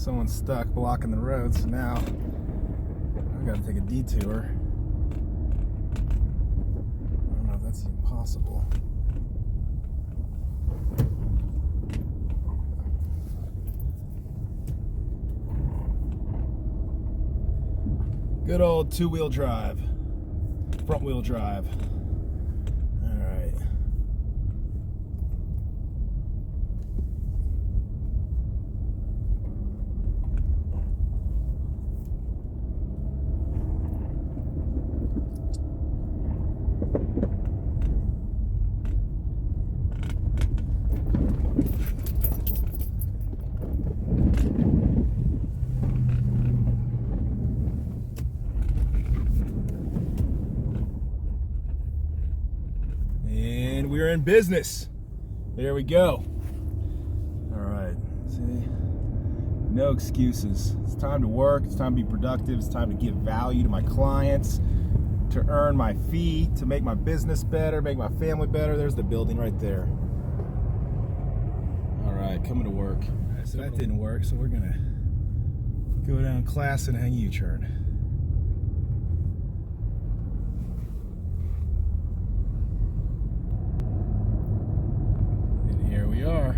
Someone's stuck blocking the road, so now I've got to take a detour. I don't know if that's even possible. Good old two-wheel drive, front-wheel drive. All right. We're in business. There we go. All right. See, no excuses. It's time to work. It's time to be productive. It's time to give value to my clients, to earn my fee, to make my business better, make my family better. There's the building right there. All right, coming to work. All right, so that didn't work, so we're gonna go down Classen and hang U-turn. We are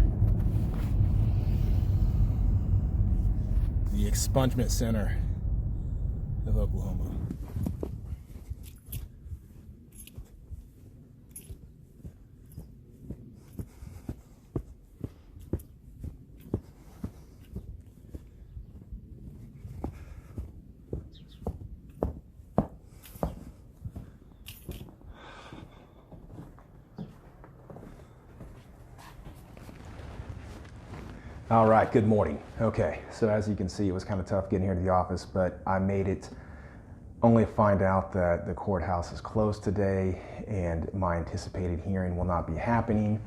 the Expungement Center of Oklahoma. All right, good morning. Okay, so as you can see, it was kind of tough getting here to the office, but I made it only to find out that the courthouse is closed today and my anticipated hearing will not be happening.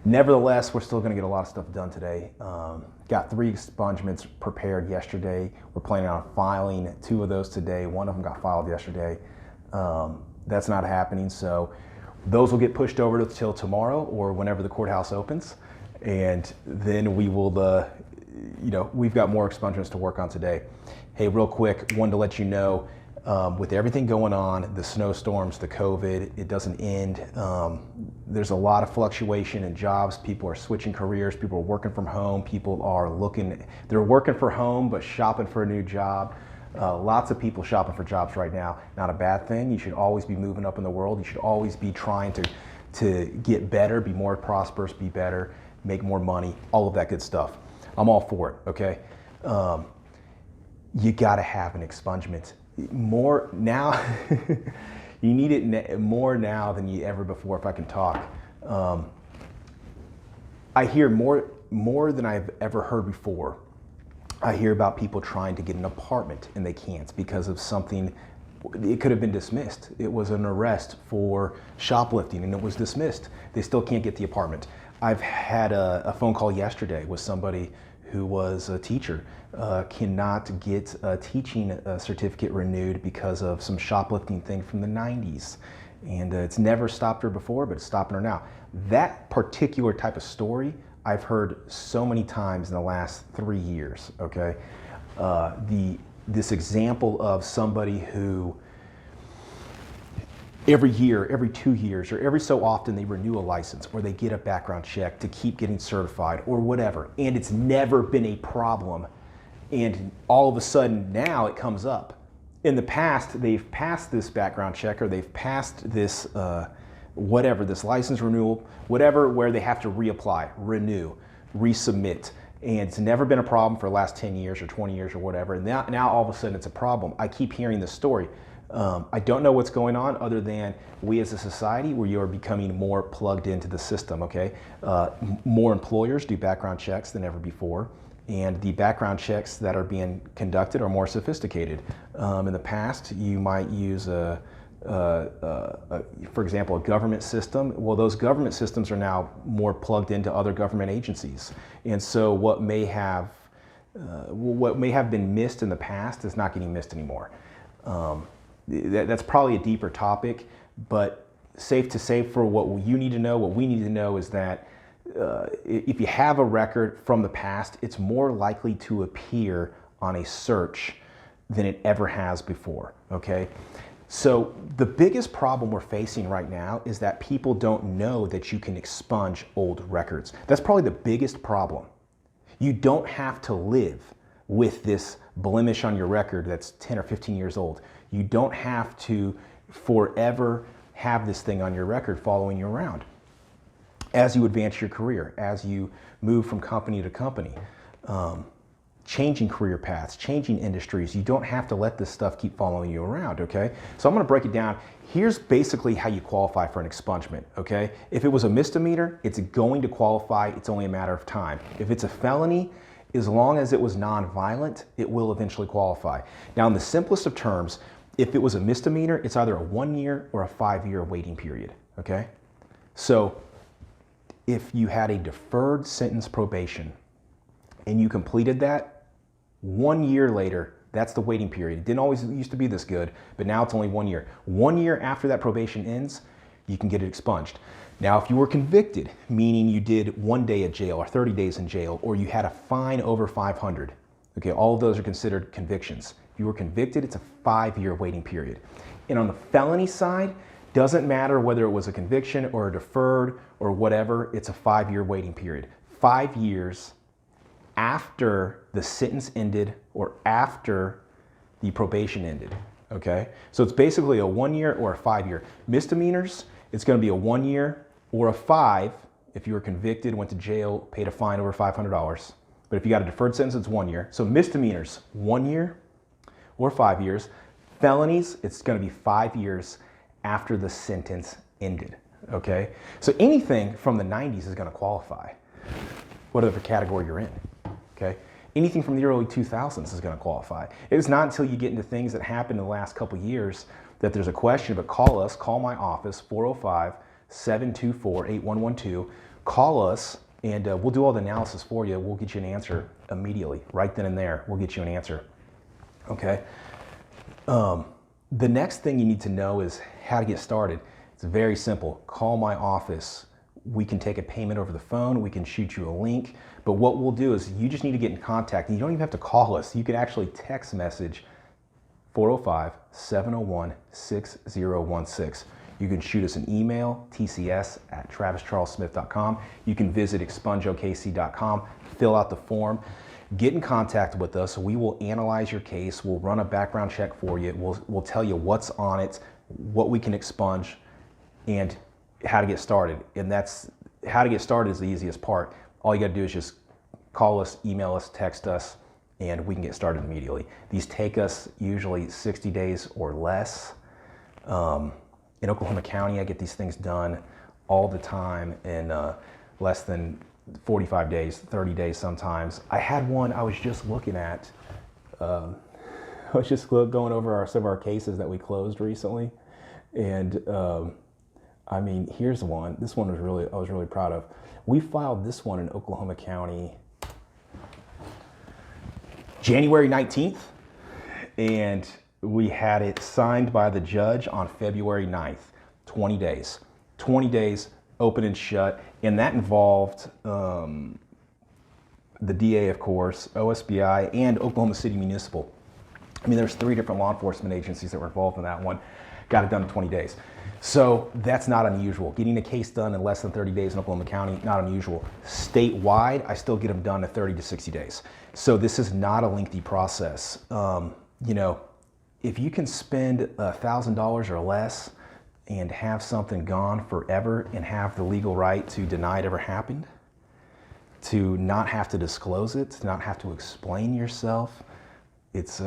Nevertheless, we're still gonna get a lot of stuff done today. Got 3 expungements prepared yesterday. We're planning on filing 2 of those today. One of them got filed yesterday. That's not happening, so those will get pushed over till tomorrow or whenever the courthouse opens. And then we will, we've got more expungements to work on today. Hey, real quick, wanted to let you know, with everything going on, the snowstorms, the COVID, it doesn't end. There's a lot of fluctuation in jobs. People are switching careers. People are working from home. People are they're working for home, but shopping for a new job. Lots of people shopping for jobs right now. Not a bad thing. You should always be moving up in the world. You should always be trying to get better, be more prosperous, be better, make more money, all of that good stuff. I'm all for it, okay? You gotta have an expungement. More now, you need it more now than you ever before, if I can talk. I hear more than I've ever heard before. I hear about people trying to get an apartment and they can't because of something. It could have been dismissed. It was an arrest for shoplifting and it was dismissed. They still can't get the apartment. I've had a phone call yesterday with somebody who was a teacher, cannot get a teaching certificate renewed because of some shoplifting thing from the 90s. And it's never stopped her before, but it's stopping her now. That particular type of story I've heard so many times in the last 3 years, okay? This example of somebody who every year, every 2 years, or every so often they renew a license or they get a background check to keep getting certified or whatever, and it's never been a problem. And all of a sudden now it comes up. In the past, they've passed this background check or they've passed this, whatever, this license renewal, whatever, where they have to reapply, renew, resubmit. And it's never been a problem for the last 10 years or 20 years or whatever. And now all of a sudden it's a problem. I keep hearing this story. I don't know what's going on other than we as a society, we are becoming more plugged into the system, okay? More employers do background checks than ever before, and the background checks that are being conducted are more sophisticated. In the past, you might use for example, a government system. Well, those government systems are now more plugged into other government agencies. And so what may have been missed in the past is not getting missed anymore. That's probably a deeper topic, but safe to say for what you need to know, what we need to know is that if you have a record from the past, it's more likely to appear on a search than it ever has before, okay? So the biggest problem we're facing right now is that people don't know that you can expunge old records. That's probably the biggest problem. You don't have to live with this blemish on your record that's 10 or 15 years old. You don't have to forever have this thing on your record following you around as you advance your career, as you move from company to company. Changing career paths, changing industries. You don't have to let this stuff keep following you around, okay? So I'm gonna break it down. Here's basically how you qualify for an expungement, okay? If it was a misdemeanor, it's going to qualify. It's only a matter of time. If it's a felony, as long as it was non-violent, it will eventually qualify. Now, in the simplest of terms, if it was a misdemeanor, it's either a 1 year or a 5-year waiting period, okay? So if you had a deferred sentence probation and you completed that, 1 year later, that's the waiting period. It didn't always used to be this good, but now it's only 1 year. 1 year after that probation ends, you can get it expunged. Now, if you were convicted, meaning you did 1 day at jail or 30 days in jail, or you had a fine over 500, okay, all of those are considered convictions. If you were convicted, it's a 5-year waiting period. And on the felony side, doesn't matter whether it was a conviction or a deferred or whatever, it's a 5-year waiting period. 5 years after the sentence ended or after the probation ended, okay? So it's basically a 1 year or a 5-year. Misdemeanors, it's gonna be a 1 year or a 5 if you were convicted, went to jail, paid a fine over $500. But if you got a deferred sentence, it's 1 year. So misdemeanors, 1 year or 5 years. Felonies, it's gonna be 5 years after the sentence ended, okay? So anything from the 90s is gonna qualify, whatever category you're in. Okay, anything from the early 2000s is going to qualify. It's not until you get into things that happened in the last couple years that there's a question, but call us, call my office, 405-724-8112. Call us and we'll do all the analysis for you. We'll get you an answer immediately, right then and there. We'll get you an answer, okay? The next thing you need to know is how to get started. It's very simple. Call my office. We can take a payment over the phone. We can shoot you a link. But what we'll do is you just need to get in contact. And you don't even have to call us. You can actually text message 405-701-6016. You can shoot us an email, tcs@travischarlesmith.com. You can visit expungeokc.com, fill out the form, get in contact with us. We will analyze your case. We'll run a background check for you. We'll tell you what's on it, what we can expunge, and how to get started. And that's how to get started is the easiest part. All you got to do is just call us, email us, text us, and we can get started immediately. These take us usually 60 days or less. In Oklahoma County, I get these things done all the time in less than 45 days, 30 days sometimes. I had one I was just looking at. I was just going over some of our cases that we closed recently, and I mean, here's one. This one I was really proud of. We filed this one in Oklahoma County January 19th, and we had it signed by the judge on February 9th, 20 days. 20 days, open and shut, and that involved the DA, of course, OSBI, and Oklahoma City Municipal. I mean, there's 3 different law enforcement agencies that were involved in that one. Got it done in 20 days. So that's not unusual. Getting a case done in less than 30 days in Oklahoma County, not unusual. Statewide, I still get them done in 30 to 60 days. So this is not a lengthy process. You know, if you can spend $1,000 or less and have something gone forever and have the legal right to deny it ever happened, to not have to disclose it, to not have to explain yourself, it's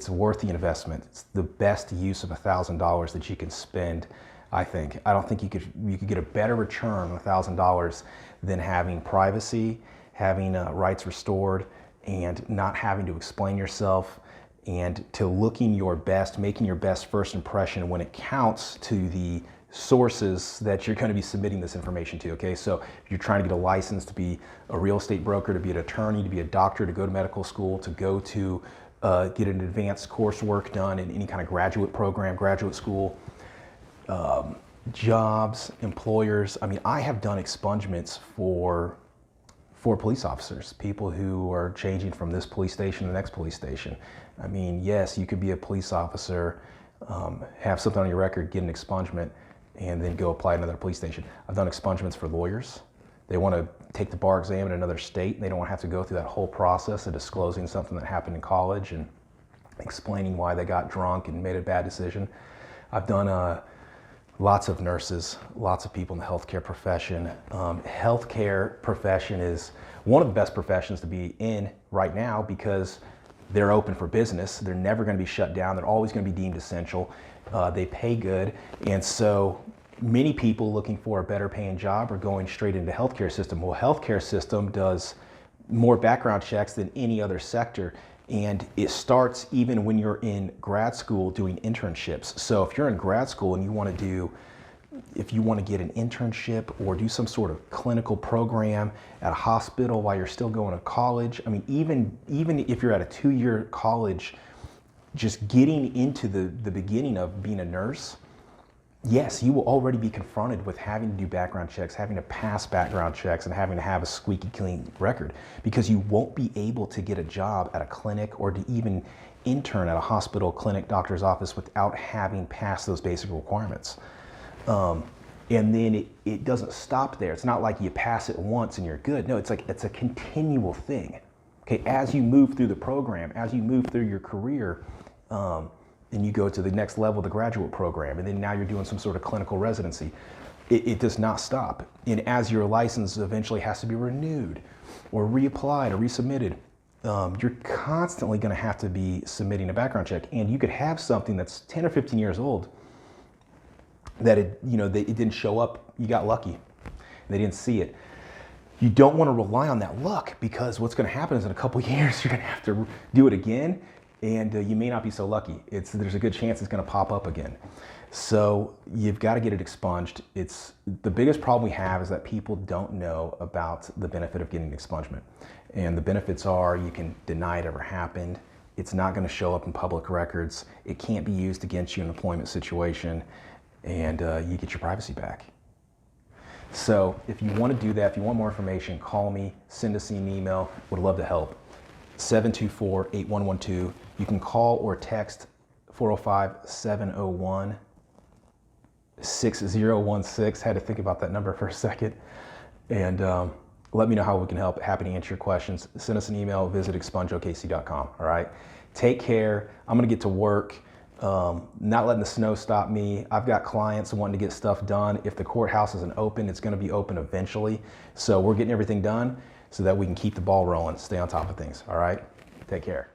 worth the investment. It's the best use of $1,000 that you can spend, I think. I don't think you could get a better return on $1,000 than having privacy, having rights restored, and not having to explain yourself, and to looking your best, making your best first impression when it counts to the sources that you're going to be submitting this information to, okay? So if you're trying to get a license to be a real estate broker, to be an attorney, to be a doctor, to go to medical school, to go to get an advanced coursework done in any kind of graduate program, graduate school, jobs, employers. I mean, I have done expungements for police officers, people who are changing from this police station to the next police station. I mean, yes, you could be a police officer, have something on your record, get an expungement, and then go apply at another police station. I've done expungements for lawyers. They want to take the bar exam in another state, and they don't want to have to go through that whole process of disclosing something that happened in college and explaining why they got drunk and made a bad decision. I've done lots of nurses, lots of people in the healthcare profession. Healthcare profession is one of the best professions to be in right now because they're open for business. They're never going to be shut down. They're always going to be deemed essential. They pay good. And so many people looking for a better paying job are going straight into the healthcare system. Well, healthcare system does more background checks than any other sector. And it starts even when you're in grad school doing internships. So if you're in grad school and you want to get an internship or do some sort of clinical program at a hospital while you're still going to college, I mean, even if you're at a 2-year college, just getting into the beginning of being a nurse, yes, you will already be confronted with having to do background checks, having to pass background checks, and having to have a squeaky clean record because you won't be able to get a job at a clinic or to even intern at a hospital, clinic, doctor's office without having passed those basic requirements. And then it doesn't stop there. It's not like you pass it once and you're good. No, it's a continual thing. Okay, as you move through the program, as you move through your career, and you go to the next level of the graduate program, and then now you're doing some sort of clinical residency. It does not stop. And as your license eventually has to be renewed or reapplied or resubmitted, you're constantly going to have to be submitting a background check. And you could have something that's 10 or 15 years old that it didn't show up. You got lucky. They didn't see it. You don't want to rely on that luck because what's going to happen is in a couple of years you're going to have to do it again. And you may not be so lucky. There's a good chance it's going to pop up again. So you've got to get it expunged. The biggest problem we have is that people don't know about the benefit of getting an expungement. And the benefits are you can deny it ever happened. It's not going to show up in public records. It can't be used against you in an employment situation. And you get your privacy back. So if you want to do that, if you want more information, call me, send us an email. Would love to help. 724-8112. You can call or text 405-701-6016. Had to think about that number for a second. And let me know how we can help. Happy to answer your questions. Send us an email, visit expungeokc.com. All right. Take care. I'm going to get to work. Not letting the snow stop me. I've got clients wanting to get stuff done. If the courthouse isn't open, it's going to be open eventually. So we're getting everything done so that we can keep the ball rolling, stay on top of things. All right. Take care.